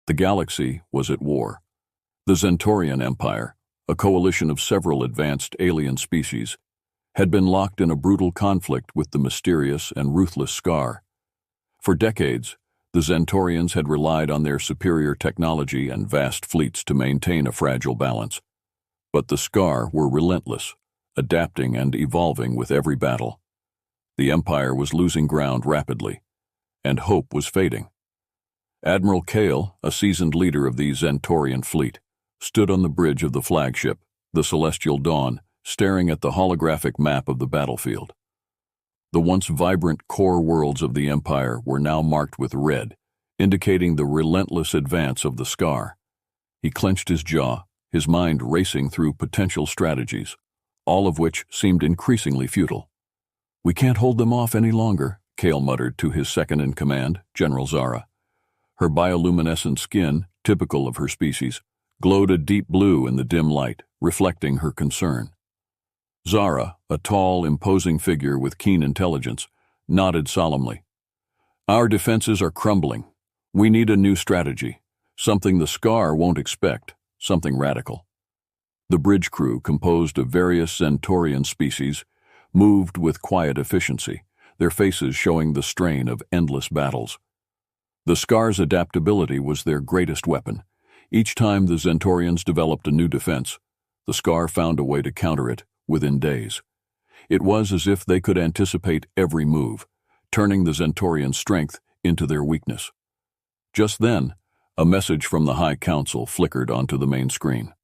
The galaxy was at war. The Zentorian Empire, a coalition of several advanced alien species, had been locked in a brutal conflict with the mysterious and ruthless Scar. For decades, the Zentorians had relied on their superior technology and vast fleets to maintain a fragile balance. But the Scar were relentless, adapting and evolving with every battle. The Empire was losing ground rapidly, and hope was fading. Admiral Kale, a seasoned leader of the Zentorian fleet, stood on the bridge of the flagship, the Celestial Dawn, staring at the holographic map of the battlefield. The once vibrant core worlds of the Empire were now marked with red, indicating the relentless advance of the Scar. He clenched his jaw, his mind racing through potential strategies, all of which seemed increasingly futile. "We can't hold them off any longer," Kale muttered to his second-in-command, General Zara. Her bioluminescent skin, typical of her species, glowed a deep blue in the dim light, reflecting her concern. Zara, a tall, imposing figure with keen intelligence, nodded solemnly. "Our defenses are crumbling. We need a new strategy, something the Scar won't expect, something radical." The bridge crew, composed of various Zentorian species, moved with quiet efficiency, their faces showing the strain of endless battles. The Scar's adaptability was their greatest weapon. Each time the Zentorians developed a new defense, the Scar found a way to counter it within days. It was as if they could anticipate every move, turning the Zentorian strength into their weakness. Just then, a message from the High Council flickered onto the main screen.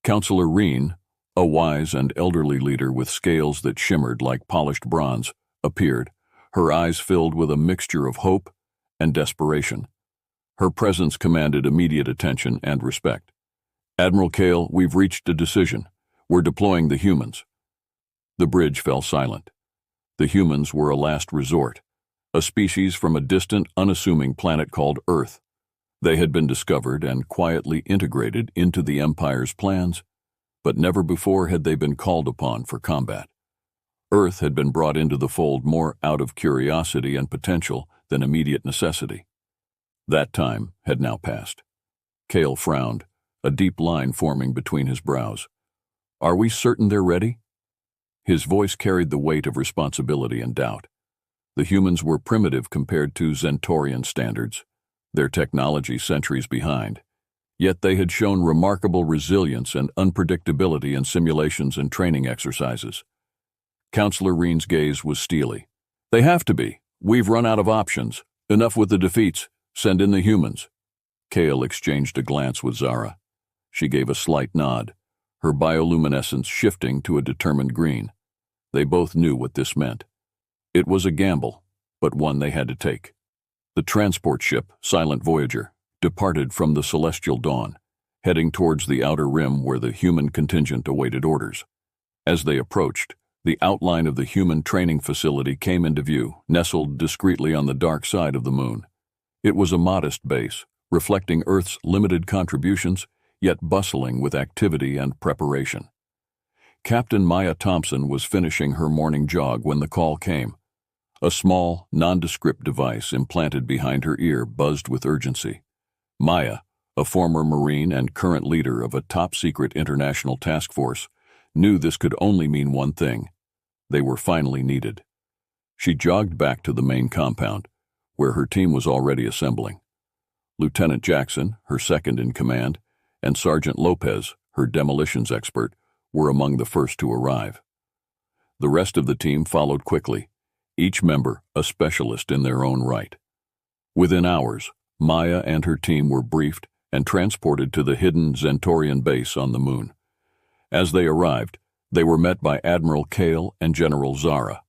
Councillor Reen, a wise and elderly leader with scales that shimmered like polished bronze, appeared, her eyes filled with a mixture of hope and desperation. Her presence commanded immediate attention and respect. "Admiral Kale, we've reached a decision. We're deploying the humans." The bridge fell silent. The humans were a last resort, a species from a distant, unassuming planet called Earth. They had been discovered and quietly integrated into the Empire's plans, but never before had they been called upon for combat. Earth had been brought into the fold more out of curiosity and potential than immediate necessity. That time had now passed. Kale frowned, a deep line forming between his brows. "Are we certain they're ready?" His voice carried the weight of responsibility and doubt. The humans were primitive compared to Zentorian standards, their technology centuries behind. Yet they had shown remarkable resilience and unpredictability in simulations and training exercises. Councillor Reen's gaze was steely. "They have to be. We've run out of options. Enough with the defeats. Send in the humans." Kale exchanged a glance with Zara. She gave a slight nod, her bioluminescence shifting to a determined green. They both knew what this meant. It was a gamble, but one they had to take. The transport ship, Silent Voyager, departed from the Celestial Dawn, heading towards the outer rim where the human contingent awaited orders. As they approached, the outline of the human training facility came into view, nestled discreetly on the dark side of the moon. It was a modest base, reflecting Earth's limited contributions, yet bustling with activity and preparation. Captain Maya Thompson was finishing her morning jog when the call came. A small, nondescript device implanted behind her ear buzzed with urgency. Maya, a former Marine and current leader of a top-secret international task force, knew this could only mean one thing. They were finally needed. She jogged back to the main compound, where her team was already assembling. Lieutenant Jackson, her second-in-command, and Sergeant Lopez, her demolitions expert, were among the first to arrive. The rest of the team followed quickly, each member a specialist in their own right. Within hours, Maya and her team were briefed and transported to the hidden Zentorian base on the moon. As they arrived, they were met by Admiral Kale and General Zara.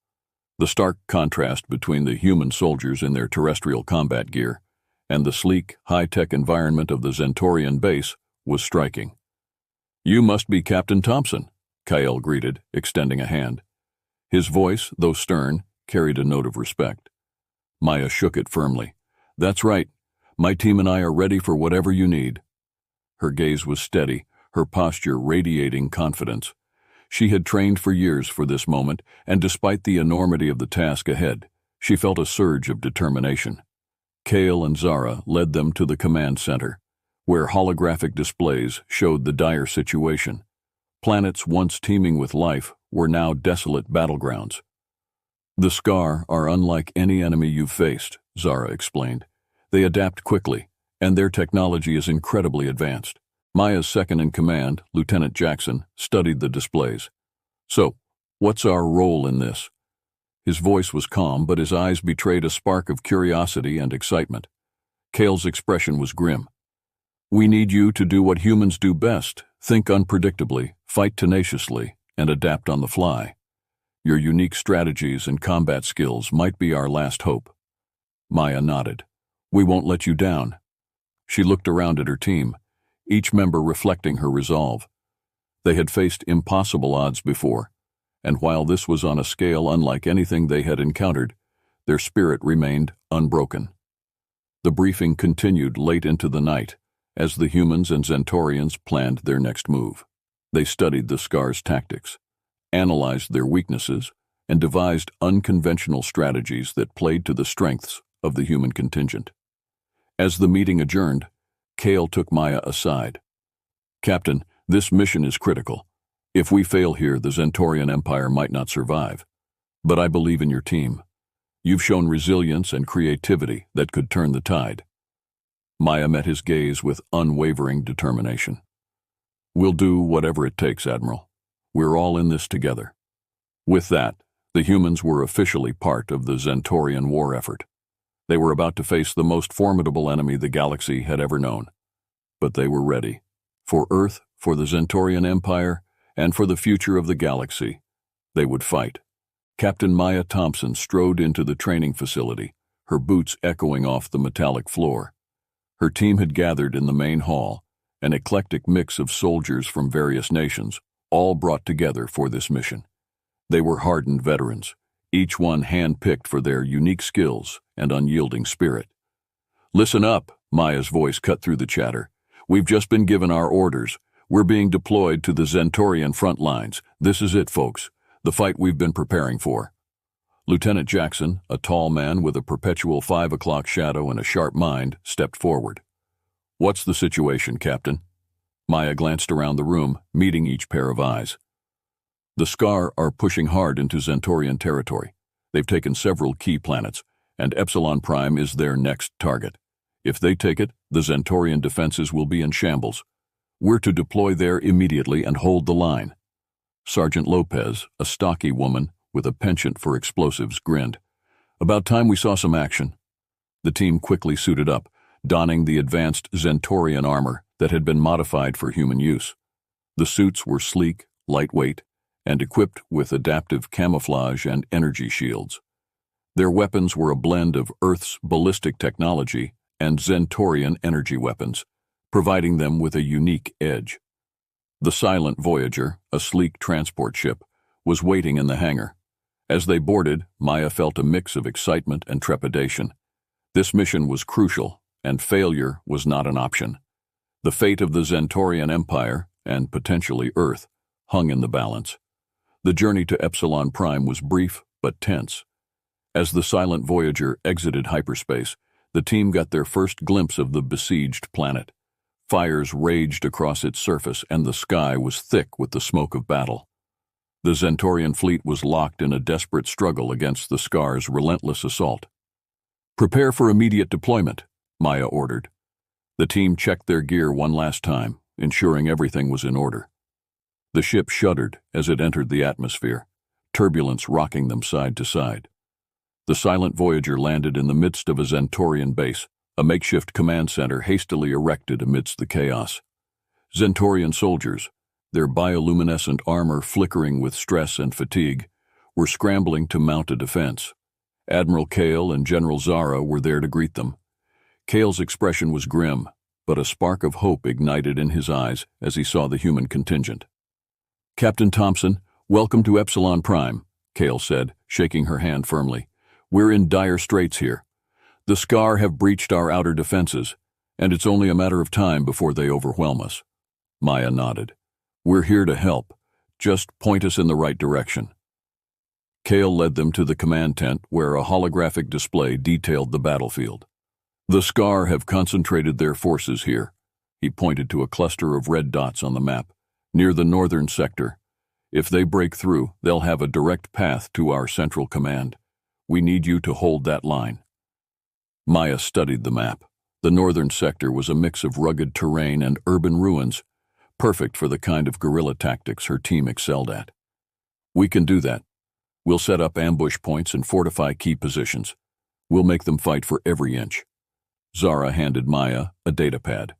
The stark contrast between the human soldiers in their terrestrial combat gear and the sleek, high-tech environment of the Zentorian base was striking. "You must be Captain Thompson," Kyle greeted, extending a hand. His voice, though stern, carried a note of respect. Maya shook it firmly. "That's right. My team and I are ready for whatever you need." Her gaze was steady, her posture radiating confidence. She had trained for years for this moment, and despite the enormity of the task ahead, she felt a surge of determination. Kale and Zara led them to the command center, where holographic displays showed the dire situation. Planets once teeming with life were now desolate battlegrounds. The Scar are unlike any enemy you've faced, Zara explained. They adapt quickly, and their technology is incredibly advanced. Maya's second-in-command, Lieutenant Jackson, studied the displays. So, what's our role in this? His voice was calm, but his eyes betrayed a spark of curiosity and excitement. Kale's expression was grim. We need you to do what humans do best: think unpredictably, fight tenaciously, and adapt on the fly. Your unique strategies and combat skills might be our last hope. Maya nodded. We won't let you down. She looked around at her team, each member reflecting her resolve. They had faced impossible odds before, and while this was on a scale unlike anything they had encountered, their spirit remained unbroken. The briefing continued late into the night, as the humans and Zentorians planned their next move. They studied the Scar's tactics, analyzed their weaknesses, and devised unconventional strategies that played to the strengths of the human contingent. As the meeting adjourned, Kale took Maya aside. Captain, this mission is critical. If we fail here, the Zentorian Empire might not survive. But I believe in your team. You've shown resilience and creativity that could turn the tide. Maya met his gaze with unwavering determination. We'll do whatever it takes, Admiral. We're all in this together. With that, the humans were officially part of the Zentorian war effort. They were about to face the most formidable enemy the galaxy had ever known. But they were ready. For Earth, for the Zentorian Empire, and for the future of the galaxy, they would fight. Captain Maya Thompson strode into the training facility, her boots echoing off the metallic floor. Her team had gathered in the main hall, an eclectic mix of soldiers from various nations, all brought together for this mission. They were hardened veterans, each one hand-picked for their unique skills and unyielding spirit. Listen up, Maya's voice cut through the chatter. We've just been given our orders. We're being deployed to the Zentorian front lines. This is it, folks, the fight we've been preparing for. Lieutenant Jackson, a tall man with a perpetual 5 o'clock shadow and a sharp mind, stepped forward. What's the situation, Captain? Maya glanced around the room, meeting each pair of eyes. The Scar are pushing hard into Zentorian territory. They've taken several key planets, and Epsilon Prime is their next target. If they take it, the Zentorian defenses will be in shambles. We're to deploy there immediately and hold the line. Sergeant Lopez, a stocky woman with a penchant for explosives, grinned. About time we saw some action. The team quickly suited up, donning the advanced Zentorian armor that had been modified for human use. The suits were sleek, lightweight, and equipped with adaptive camouflage and energy shields. Their weapons were a blend of Earth's ballistic technology and Zentorian energy weapons, providing them with a unique edge. The Silent Voyager, a sleek transport ship, was waiting in the hangar. As they boarded, Maya felt a mix of excitement and trepidation. This mission was crucial, and failure was not an option. The fate of the Zentorian Empire, and potentially Earth, hung in the balance. The journey to Epsilon Prime was brief but tense. As the Silent Voyager exited hyperspace, the team got their first glimpse of the besieged planet. Fires raged across its surface, and the sky was thick with the smoke of battle. The Zentorian fleet was locked in a desperate struggle against the Scar's relentless assault. Prepare for immediate deployment, Maya ordered. The team checked their gear one last time, ensuring everything was in order. The ship shuddered as it entered the atmosphere, turbulence rocking them side to side. The Silent Voyager landed in the midst of a Zentorian base, a makeshift command center hastily erected amidst the chaos. Zentorian soldiers, their bioluminescent armor flickering with stress and fatigue, were scrambling to mount a defense. Admiral Kale and General Zara were there to greet them. Kale's expression was grim, but a spark of hope ignited in his eyes as he saw the human contingent. Captain Thompson, welcome to Epsilon Prime, Kale said, shaking her hand firmly. We're in dire straits here. The Scar have breached our outer defenses, and it's only a matter of time before they overwhelm us. Maya nodded. We're here to help. Just point us in the right direction. Kale led them to the command tent where a holographic display detailed the battlefield. The Scar have concentrated their forces here. He pointed to a cluster of red dots on the map, near the northern sector. If they break through, they'll have a direct path to our central command. We need you to hold that line. Maya studied the map. The northern sector was a mix of rugged terrain and urban ruins, perfect for the kind of guerrilla tactics her team excelled at. We can do that. We'll set up ambush points and fortify key positions. We'll make them fight for every inch. Zara handed Maya a datapad.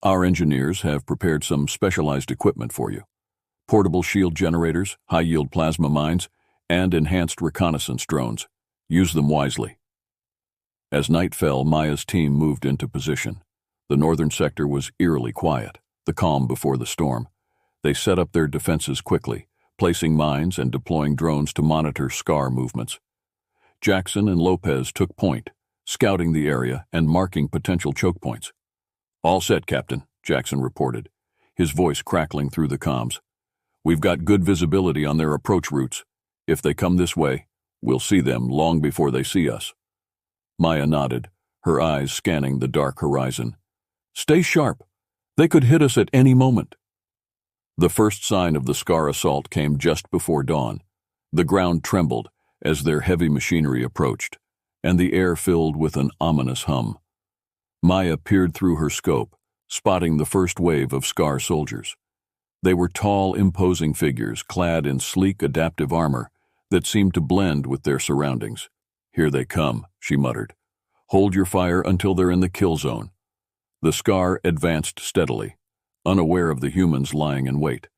Our engineers have prepared some specialized equipment for you. Portable shield generators, high-yield plasma mines, and enhanced reconnaissance drones. Use them wisely. As night fell, Maya's team moved into position. The northern sector was eerily quiet, the calm before the storm. They set up their defenses quickly, placing mines and deploying drones to monitor Scar movements. Jackson and Lopez took point, scouting the area and marking potential choke points. "All set, Captain," Jackson reported, his voice crackling through the comms. "We've got good visibility on their approach routes. If they come this way, we'll see them long before they see us." Maya nodded, her eyes scanning the dark horizon. "Stay sharp. They could hit us at any moment." The first sign of the Scar assault came just before dawn. The ground trembled as their heavy machinery approached, and the air filled with an ominous hum. Maya peered through her scope, spotting the first wave of Scar soldiers. They were tall, imposing figures, clad in sleek, adaptive armor that seemed to blend with their surroundings. "Here they come," she muttered. "Hold your fire until they're in the kill zone." The Scar advanced steadily, unaware of the humans lying in wait.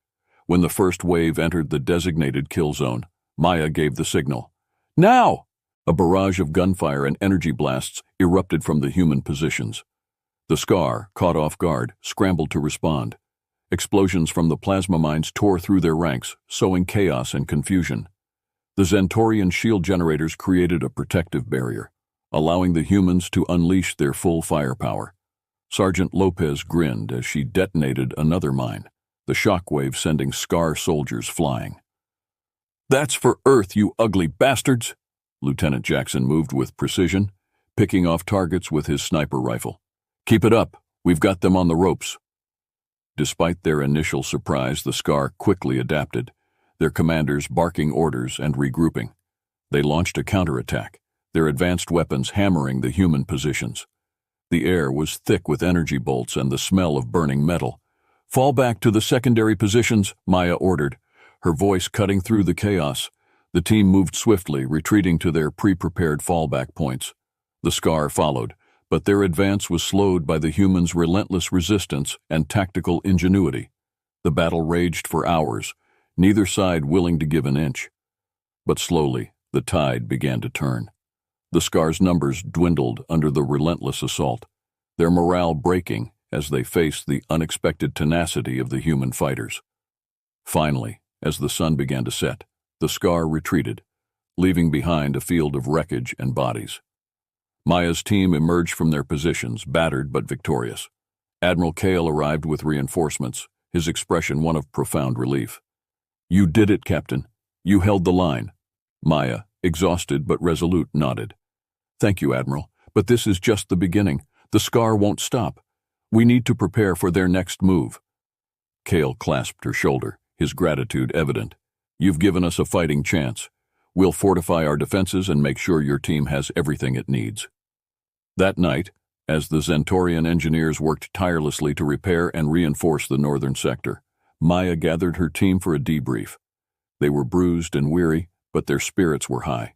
When the first wave entered the designated kill zone, Maya gave the signal. "Now!" A barrage of gunfire and energy blasts erupted from the human positions. The Scar, caught off guard, scrambled to respond. Explosions from the plasma mines tore through their ranks, sowing chaos and confusion. The Zentorian shield generators created a protective barrier, allowing the humans to unleash their full firepower. Sergeant Lopez grinned as she detonated another mine, the shockwave sending Scar soldiers flying. "That's for Earth, you ugly bastards!" Lieutenant Jackson moved with precision, picking off targets with his sniper rifle. "Keep it up. We've got them on the ropes." Despite their initial surprise, the Scar quickly adapted, their commanders barking orders and regrouping. They launched a counterattack, their advanced weapons hammering the human positions. The air was thick with energy bolts and the smell of burning metal. "Fall back to the secondary positions," Maya ordered, her voice cutting through the chaos. The team moved swiftly, retreating to their pre-prepared fallback points. The Scar followed, but their advance was slowed by the humans' relentless resistance and tactical ingenuity. The battle raged for hours, neither side willing to give an inch. But slowly, the tide began to turn. The Scar's numbers dwindled under the relentless assault, their morale breaking as they faced the unexpected tenacity of the human fighters. Finally, as the sun began to set, the Scar retreated, leaving behind a field of wreckage and bodies. Maya's team emerged from their positions, battered but victorious. Admiral Kale arrived with reinforcements, his expression one of profound relief. "You did it, Captain. You held the line." Maya, exhausted but resolute, nodded. "Thank you, Admiral, but this is just the beginning. The Scar won't stop. We need to prepare for their next move." Kale clasped her shoulder, his gratitude evident. "You've given us a fighting chance. We'll fortify our defenses and make sure your team has everything it needs." That night, as the Zentorian engineers worked tirelessly to repair and reinforce the northern sector, Maya gathered her team for a debrief. They were bruised and weary, but their spirits were high.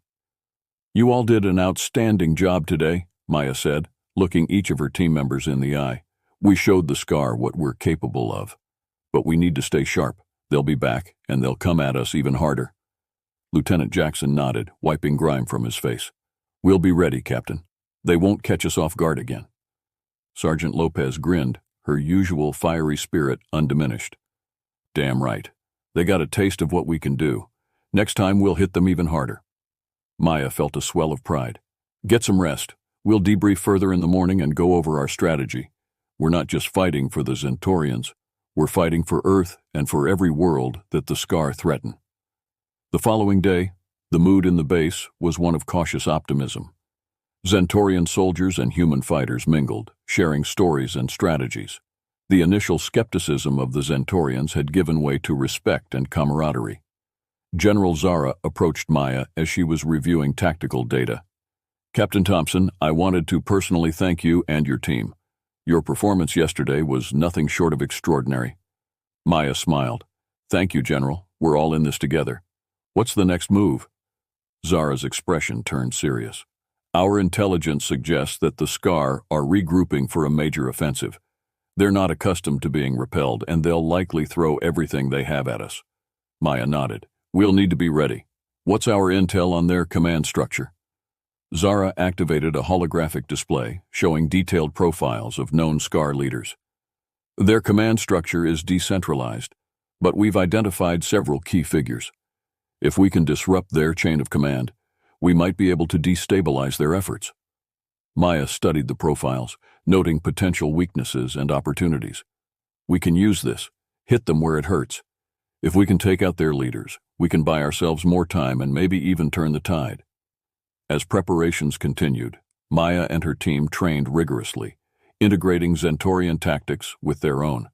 "You all did an outstanding job today," Maya said, looking each of her team members in the eye. "We showed the Scar what we're capable of. But we need to stay sharp. They'll be back, and they'll come at us even harder." Lieutenant Jackson nodded, wiping grime from his face. "We'll be ready, Captain. They won't catch us off guard again." Sergeant Lopez grinned, her usual fiery spirit undiminished. "Damn right. They got a taste of what we can do. Next time we'll hit them even harder." Maya felt a swell of pride. "Get some rest. We'll debrief further in the morning and go over our strategy. We're not just fighting for the Zentorians. We're fighting for Earth and for every world that the Scar threaten." The following day, the mood in the base was one of cautious optimism. Zentorian soldiers and human fighters mingled, sharing stories and strategies. The initial skepticism of the Zentorians had given way to respect and camaraderie. General Zara approached Maya as she was reviewing tactical data. "Captain Thompson, I wanted to personally thank you and your team. Your performance yesterday was nothing short of extraordinary." Maya smiled. "Thank you, General. We're all in this together. What's the next move?" Zara's expression turned serious. "Our intelligence suggests that the Scar are regrouping for a major offensive. They're not accustomed to being repelled, and they'll likely throw everything they have at us." Maya nodded. "We'll need to be ready. What's our intel on their command structure?" Zara activated a holographic display showing detailed profiles of known Scar leaders. "Their command structure is decentralized, but we've identified several key figures. If we can disrupt their chain of command, we might be able to destabilize their efforts." Maya studied the profiles, noting potential weaknesses and opportunities. "We can use this, hit them where it hurts. If we can take out their leaders, we can buy ourselves more time and maybe even turn the tide." As preparations continued, Maya and her team trained rigorously, integrating Zentorian tactics with their own.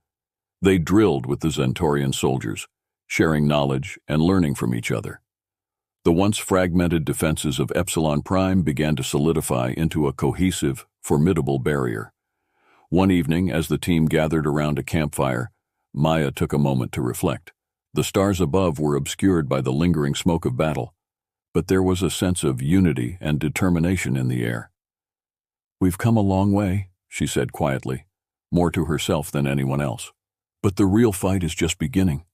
They drilled with the Zentorian soldiers, sharing knowledge and learning from each other. The once fragmented defenses of Epsilon Prime began to solidify into a cohesive, formidable barrier. One evening, as the team gathered around a campfire, Maya took a moment to reflect. The stars above were obscured by the lingering smoke of battle, but there was a sense of unity and determination in the air. "We've come a long way," she said quietly, more to herself than anyone else. "But the real fight is just beginning."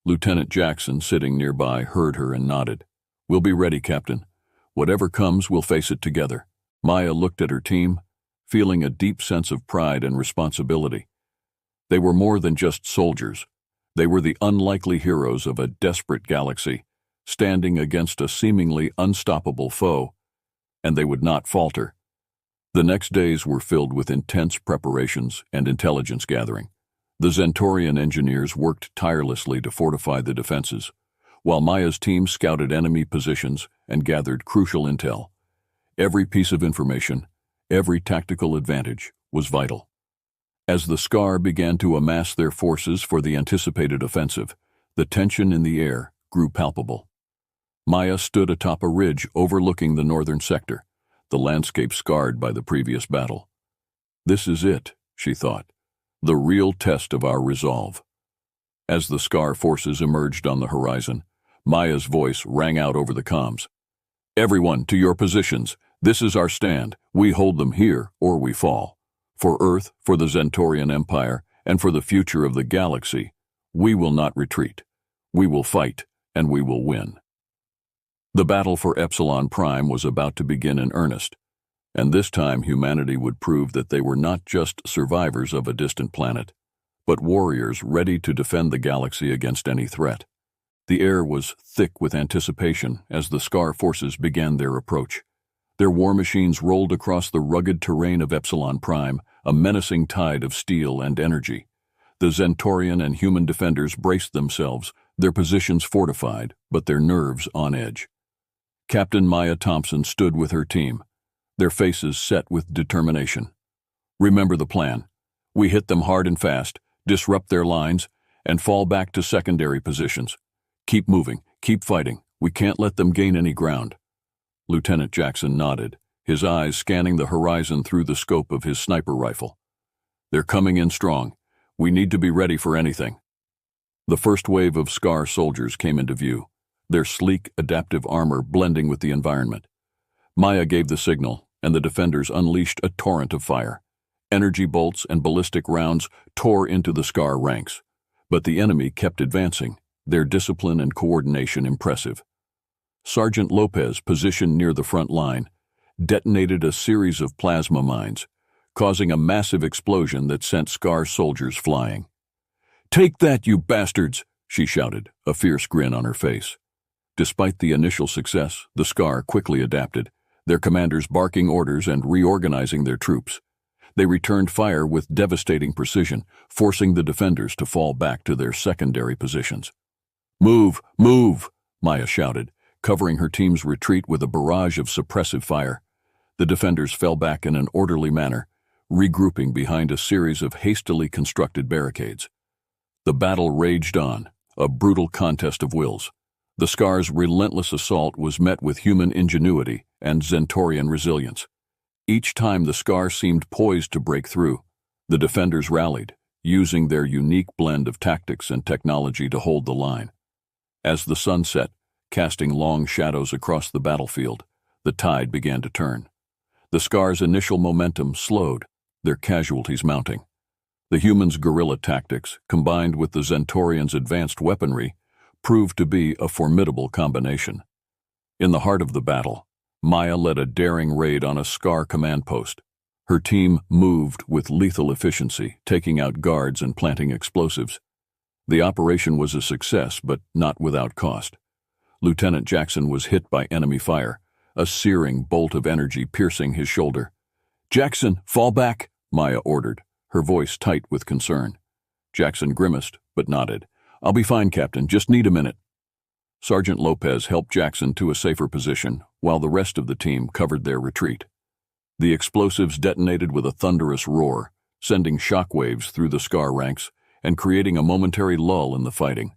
Lieutenant Jackson, sitting nearby, heard her and nodded. "We'll be ready, Captain. Whatever comes, we'll face it together." Maya looked at her team, feeling a deep sense of pride and responsibility. They were more than just soldiers. They were the unlikely heroes of a desperate galaxy, standing against a seemingly unstoppable foe, and they would not falter. The next days were filled with intense preparations and intelligence gathering. The Zentorian engineers worked tirelessly to fortify the defenses, while Maya's team scouted enemy positions and gathered crucial intel. Every piece of information, every tactical advantage, was vital. As the Scar began to amass their forces for the anticipated offensive, the tension in the air grew palpable. Maya stood atop a ridge overlooking the northern sector, the landscape scarred by the previous battle. "This is it," she thought, "the real test of our resolve." As the Scar forces emerged on the horizon, Maya's voice rang out over the comms. "Everyone, to your positions. This is our stand. We hold them here, or we fall. For Earth, for the Zentorian Empire, and for the future of the galaxy, we will not retreat. We will fight, and we will win." The battle for Epsilon Prime was about to begin in earnest, and this time humanity would prove that they were not just survivors of a distant planet, but warriors ready to defend the galaxy against any threat. The air was thick with anticipation as the Scar forces began their approach. Their war machines rolled across the rugged terrain of Epsilon Prime, a menacing tide of steel and energy. The Zentorian and human defenders braced themselves, their positions fortified, but their nerves on edge. Captain Maya Thompson stood with her team, their faces set with determination. "Remember the plan. We hit them hard and fast, disrupt their lines, and fall back to secondary positions. Keep moving, keep fighting. We can't let them gain any ground." Lieutenant Jackson nodded, his eyes scanning the horizon through the scope of his sniper rifle. "They're coming in strong. We need to be ready for anything." The first wave of Scar soldiers came into view, their sleek, adaptive armor blending with the environment. Maya gave the signal, and the defenders unleashed a torrent of fire. Energy bolts and ballistic rounds tore into the Scar ranks, but the enemy kept advancing, their discipline and coordination impressive. Sergeant Lopez, positioned near the front line, detonated a series of plasma mines, causing a massive explosion that sent Scar soldiers flying. "Take that, you bastards!" she shouted, a fierce grin on her face. Despite the initial success, the Scar quickly adapted, their commanders barking orders and reorganizing their troops. They returned fire with devastating precision, forcing the defenders to fall back to their secondary positions. "Move! Move!" Maya shouted, covering her team's retreat with a barrage of suppressive fire. The defenders fell back in an orderly manner, regrouping behind a series of hastily constructed barricades. The battle raged on, a brutal contest of wills. The Scar's relentless assault was met with human ingenuity and Zentorian resilience. Each time the Scar seemed poised to break through, the defenders rallied, using their unique blend of tactics and technology to hold the line. As the sun set, casting long shadows across the battlefield, the tide began to turn. The Scar's initial momentum slowed, their casualties mounting. The humans' guerrilla tactics, combined with the Zentorians' advanced weaponry, proved to be a formidable combination. In the heart of the battle, Maya led a daring raid on a Scar command post. Her team moved with lethal efficiency, taking out guards and planting explosives. The operation was a success, but not without cost. Lieutenant Jackson was hit by enemy fire, a searing bolt of energy piercing his shoulder. "Jackson, fall back," Maya ordered, her voice tight with concern. Jackson grimaced, but nodded. "I'll be fine, Captain. Just need a minute." Sergeant Lopez helped Jackson to a safer position, while the rest of the team covered their retreat. The explosives detonated with a thunderous roar, sending shockwaves through the Scar ranks and creating a momentary lull in the fighting.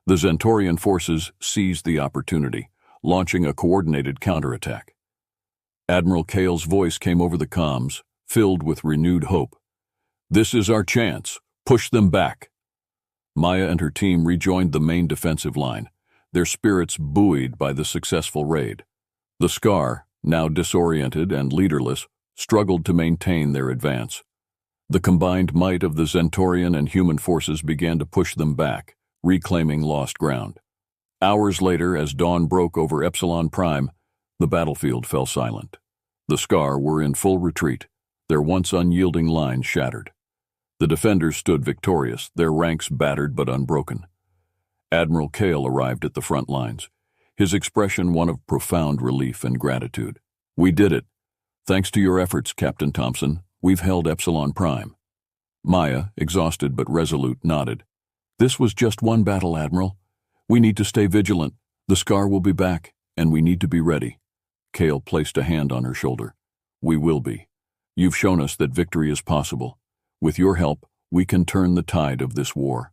The Zentorian forces seized the opportunity, launching a coordinated counterattack. Admiral Kale's voice came over the comms, filled with renewed hope. "This is our chance. Push them back." Maya and her team rejoined the main defensive line, their spirits buoyed by the successful raid. The Scar, now disoriented and leaderless, struggled to maintain their advance. The combined might of the Zentorian and human forces began to push them back, reclaiming lost ground. Hours later, as dawn broke over Epsilon Prime, the battlefield fell silent. The Scar were in full retreat, their once unyielding line shattered. The defenders stood victorious, their ranks battered but unbroken. Admiral Kale arrived at the front lines, his expression one of profound relief and gratitude. "We did it. Thanks to your efforts, Captain Thompson, we've held Epsilon Prime." Maya, exhausted but resolute, nodded. "This was just one battle, Admiral. We need to stay vigilant. The Scar will be back, and we need to be ready." Kale placed a hand on her shoulder. "We will be. You've shown us that victory is possible. With your help, we can turn the tide of this war."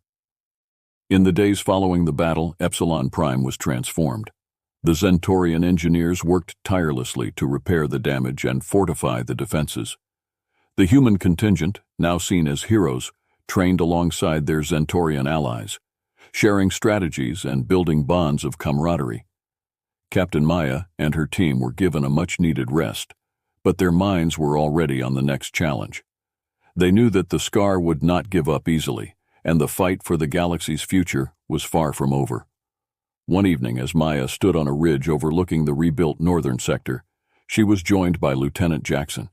In the days following the battle, Epsilon Prime was transformed. The Zentorian engineers worked tirelessly to repair the damage and fortify the defenses. The human contingent, now seen as heroes, trained alongside their Zentorian allies, sharing strategies and building bonds of camaraderie. Captain Maya and her team were given a much-needed rest, but their minds were already on the next challenge. They knew that the Scar would not give up easily, and the fight for the galaxy's future was far from over. One evening, as Maya stood on a ridge overlooking the rebuilt northern sector, she was joined by Lieutenant Jackson.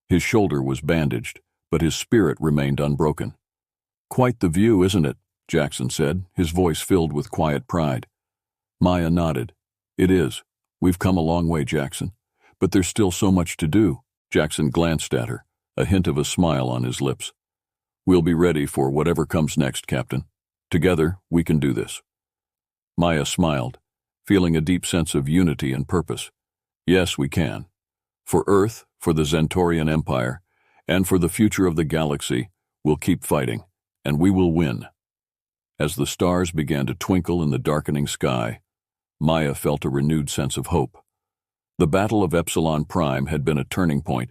His shoulder was bandaged, but his spirit remained unbroken. "Quite the view, isn't it?" Jackson said, his voice filled with quiet pride. Maya nodded. "It is. We've come a long way, Jackson. But there's still so much to do." Jackson glanced at her, a hint of a smile on his lips. "We'll be ready for whatever comes next, Captain. Together, we can do this." Maya smiled, feeling a deep sense of unity and purpose. "Yes, we can. For Earth, for the Zentorian Empire, and for the future of the galaxy, we'll keep fighting, and we will win." As the stars began to twinkle in the darkening sky, Maya felt a renewed sense of hope. The Battle of Epsilon Prime had been a turning point,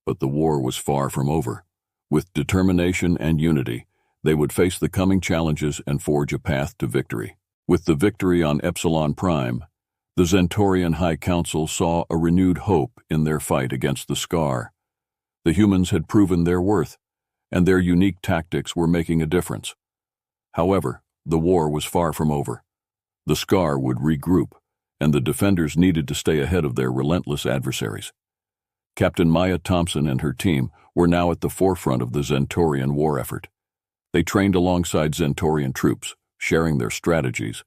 but the war was far from over. With determination and unity, they would face the coming challenges and forge a path to victory. With the victory on Epsilon Prime, the Zentorian High Council saw a renewed hope in their fight against the Scar. The humans had proven their worth, and their unique tactics were making a difference. However, the war was far from over. The Scar would regroup, and the defenders needed to stay ahead of their relentless adversaries. Captain Maya Thompson and her team were now at the forefront of the Zentorian war effort. They trained alongside Zentorian troops, sharing their strategies,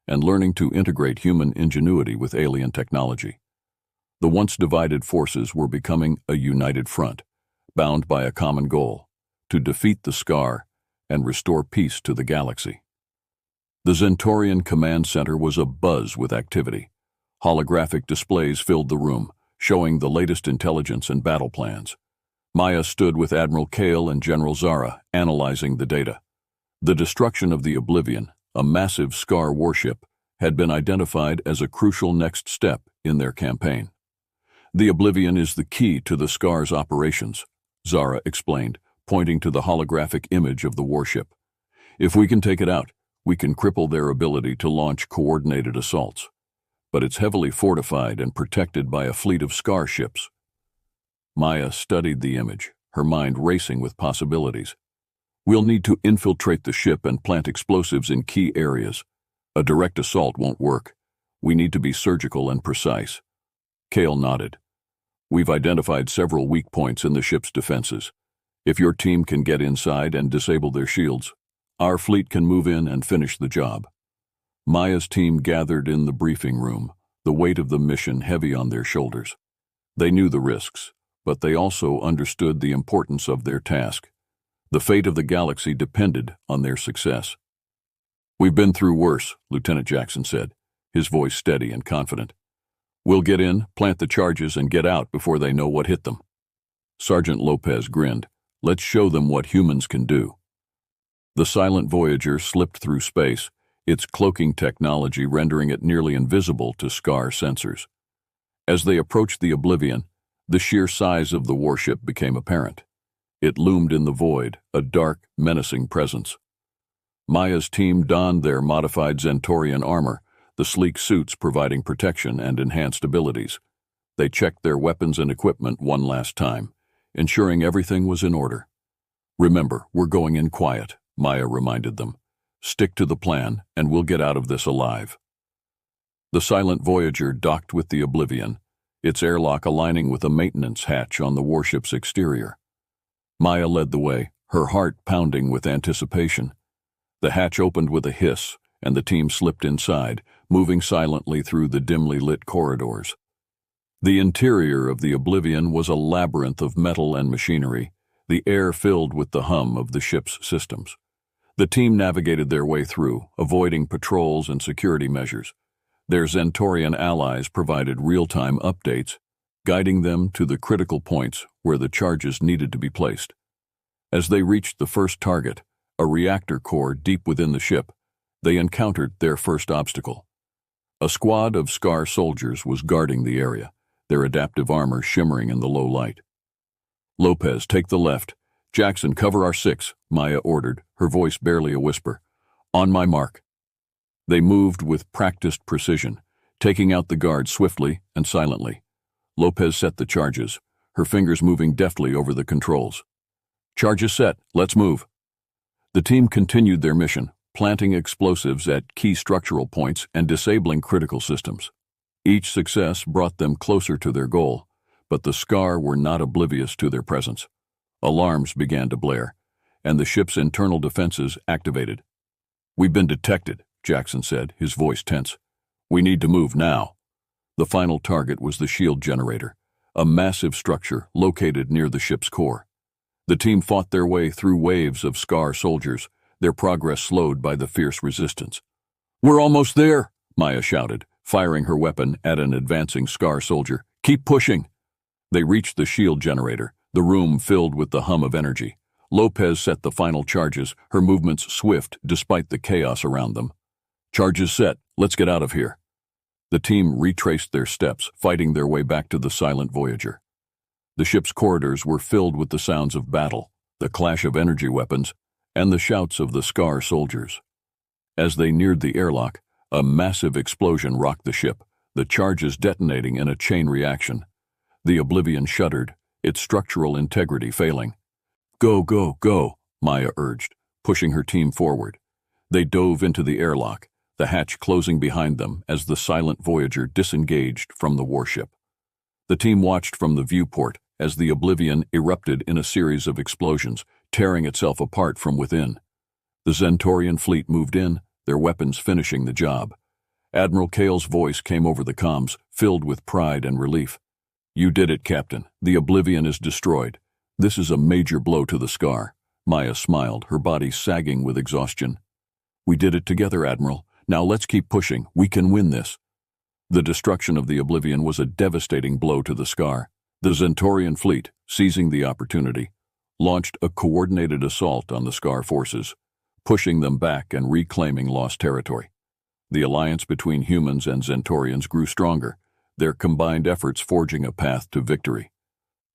and learning to integrate human ingenuity with alien technology. The once divided forces were becoming a united front, bound by a common goal: to defeat the Scar and restore peace to the galaxy. The Zentorian Command Center was abuzz with activity. Holographic displays filled the room, showing the latest intelligence and battle plans. Maya stood with Admiral Kale and General Zara, analyzing the data. The destruction of the Oblivion, a massive Scar warship, had been identified as a crucial next step in their campaign. The Oblivion is the key to the Scar's operations, Zara explained, pointing to the holographic image of the warship. If we can take it out, we can cripple their ability to launch coordinated assaults. But it's heavily fortified and protected by a fleet of Scar ships. Maya studied the image, her mind racing with possibilities. We'll need to infiltrate the ship and plant explosives in key areas. A direct assault won't work. We need to be surgical and precise. Kale nodded. We've identified several weak points in the ship's defenses. If your team can get inside and disable their shields, our fleet can move in and finish the job. Maya's team gathered in the briefing room, the weight of the mission heavy on their shoulders. They knew the risks, but they also understood the importance of their task. The fate of the galaxy depended on their success. We've been through worse, Lieutenant Jackson said, his voice steady and confident. We'll get in, plant the charges, and get out before they know what hit them. Sergeant Lopez grinned. Let's show them what humans can do. The silent Voyager slipped through space, its cloaking technology rendering it nearly invisible to Scar sensors. As they approached the Oblivion, the sheer size of the warship became apparent. It loomed in the void, a dark, menacing presence. Maya's team donned their modified Zentorian armor, the sleek suits providing protection and enhanced abilities. They checked their weapons and equipment one last time, ensuring everything was in order. Remember, we're going in quiet, Maya reminded them. Stick to the plan, and we'll get out of this alive. The silent Voyager docked with the Oblivion, its airlock aligning with a maintenance hatch on the warship's exterior. Maya led the way, her heart pounding with anticipation. The hatch opened with a hiss, and the team slipped inside, moving silently through the dimly lit corridors. The interior of the Oblivion was a labyrinth of metal and machinery, the air filled with the hum of the ship's systems. The team navigated their way through, avoiding patrols and security measures. Their Zentorian allies provided real-time updates, guiding them to the critical points where the charges needed to be placed. As they reached the first target, a reactor core deep within the ship, they encountered their first obstacle. A squad of Scar soldiers was guarding the area, their adaptive armor shimmering in the low light. Lopez, take the left. Jackson, cover our 6, Maya ordered, her voice barely a whisper. On my mark. They moved with practiced precision, taking out the guards swiftly and silently. Lopez set the charges, her fingers moving deftly over the controls. Charges set, let's move. The team continued their mission, planting explosives at key structural points and disabling critical systems. Each success brought them closer to their goal, but the Scar were not oblivious to their presence. Alarms began to blare, and the ship's internal defenses activated. We've been detected, Jackson said, his voice tense. We need to move now. The final target was the shield generator, a massive structure located near the ship's core. The team fought their way through waves of Scar soldiers, their progress slowed by the fierce resistance. We're almost there, Maya shouted, firing her weapon at an advancing Scar soldier. Keep pushing. They reached the shield generator, the room filled with the hum of energy. Lopez set the final charges, her movements swift despite the chaos around them. Charges set, let's get out of here. The team retraced their steps, fighting their way back to the silent Voyager. The ship's corridors were filled with the sounds of battle, the clash of energy weapons, and the shouts of the Scar soldiers. As they neared the airlock, a massive explosion rocked the ship, the charges detonating in a chain reaction. The Oblivion shuddered, its structural integrity failing. Go, go, go, Maya urged, pushing her team forward. They dove into the airlock, the hatch closing behind them as the silent Voyager disengaged from the warship. The team watched from the viewport as the Oblivion erupted in a series of explosions, tearing itself apart from within. The Zentorian fleet moved in, their weapons finishing the job. Admiral Kale's voice came over the comms, filled with pride and relief. You did it, Captain. The Oblivion is destroyed. This is a major blow to the Scar. Maya smiled, her body sagging with exhaustion. We did it together, Admiral. Now let's keep pushing. We can win this. The destruction of the Oblivion was a devastating blow to the Scar. The Zentorian fleet, seizing the opportunity, launched a coordinated assault on the Scar forces, pushing them back and reclaiming lost territory. The alliance between humans and Zentorians grew stronger, their combined efforts forging a path to victory.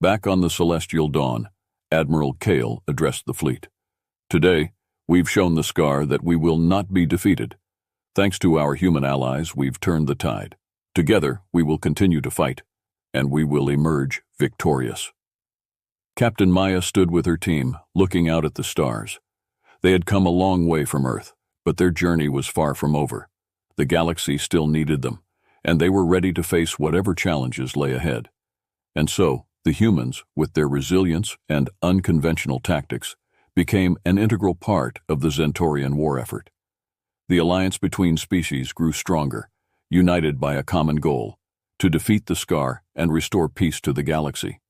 Back on the Celestial Dawn, Admiral Kale addressed the fleet. "Today, we've shown the Scar that we will not be defeated. Thanks to our human allies, we've turned the tide. Together, we will continue to fight, and we will emerge victorious." Captain Maya stood with her team, looking out at the stars. They had come a long way from Earth, but their journey was far from over. The galaxy still needed them, and they were ready to face whatever challenges lay ahead. And so, the humans, with their resilience and unconventional tactics, became an integral part of the Zentorian war effort. The alliance between species grew stronger, united by a common goal: to defeat the Scar and restore peace to the galaxy.